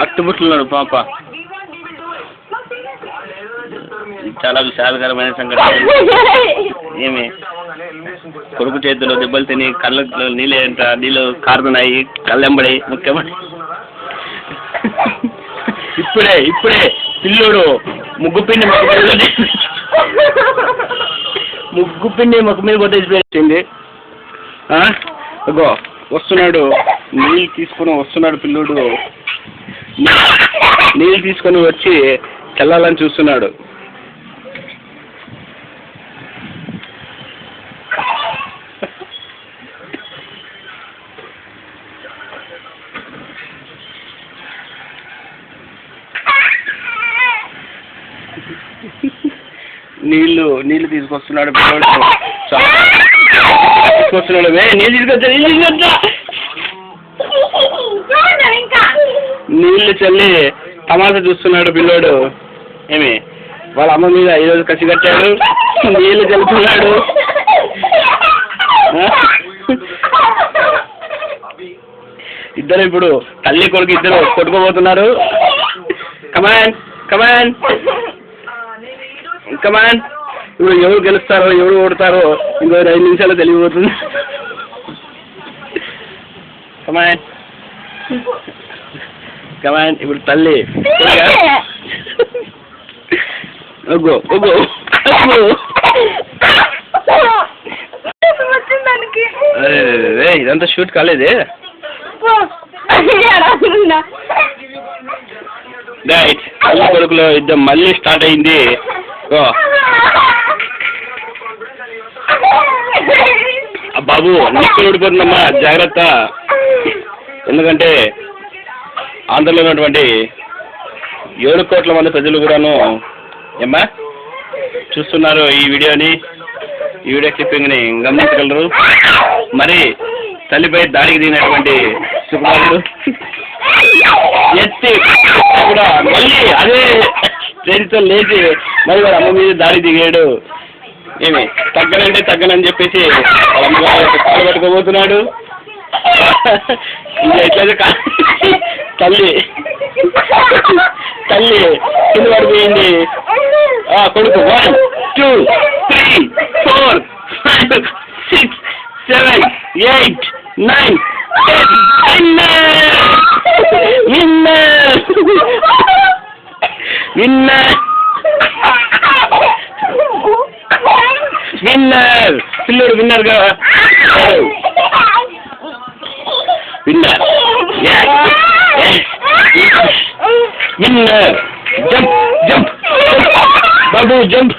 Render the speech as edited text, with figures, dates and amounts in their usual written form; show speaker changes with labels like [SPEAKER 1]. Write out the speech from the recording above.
[SPEAKER 1] అట్టుబుట్టున్నాడు పాప. చాలా విషాదకరమైన సంఘటన. ఏమి కొడుకు చేతిలో దెబ్బలు తిని కళ్ళలో నీళ్ళు కారుతున్నాయి, కళ్ళెంబడి ముఖ్యమని. ఇప్పుడే పిల్లోడు ముగ్గుపిండి మొక్క మీద కొట్టేసిపోయింది. అగో వస్తున్నాడు, నీళ్ళు తీసుకొని వస్తున్నాడు పిల్లోడు. నీళ్ళు తీసుకొని వచ్చి చల్లాలని చూస్తున్నాడు. నీళ్ళు తీసుకొస్తున్నాడు పిల్లోడు. తీసుకొస్తున్నాడు, నీళ్ళు తీసుకొచ్చా. నీళ్లు చల్లి తమాషా చూస్తున్నాడు పిల్లోడు. ఏమి వాళ్ళ అమ్మ మీద ఈరోజు కసి కట్టాడు, నీళ్లు చల్లుతున్నాడు. ఇద్దరు ఇప్పుడు తల్లి కొడుకు ఇద్దరు కొట్టుకోబోతున్నారు. కమాన్ కమాన్ కమాన్. ఇప్పుడు ఎవరు గెలుస్తారో ఎవరు ఓడతారో ఇంకో 5 నిమిషాలు తెలియబోతుంది. కమాన్ కమాన్. ఇప్పుడు తల్లి ఇదంతా షూట్ కాలేదే. తల్లి కొడుకులో ఇద్దరు మళ్ళీ స్టార్ట్ అయింది. బాబు నిప్పులు ఊడిపోతుందమ్మా, జాగ్రత్త. ఎందుకంటే ఆంధ్రలో ఉన్నటువంటి 7 కోట్ల మంది ప్రజలు కూడాను ఏమ్మా చూస్తున్నారు ఈ వీడియోని, ఈ వీడియో క్లిప్పింగ్ని గమనించగలరు. మరి తల్లిపై దాడికి దిగినటువంటి సుకుమారుడు ఎత్తి కూడా మళ్ళీ అదే ట్రైన్తో లేచి మరి వాళ్ళ అమ్మ మీద దాడి దిగాడు. ఏమి తగ్గనంటే తగ్గనని చెప్పేసి వాళ్ళ అమ్మగారు కాలు పట్టుకోబోతున్నాడు. ఎట్లయితే తల్లి కింద పడిపోయింది. కొడుకు 1 2 3 4 5 6 7 8 9 విన్నర్. పిల్లడు విన్నర్ గా విన్నర్. విన్నర్. జంప్ బాబు జంప్.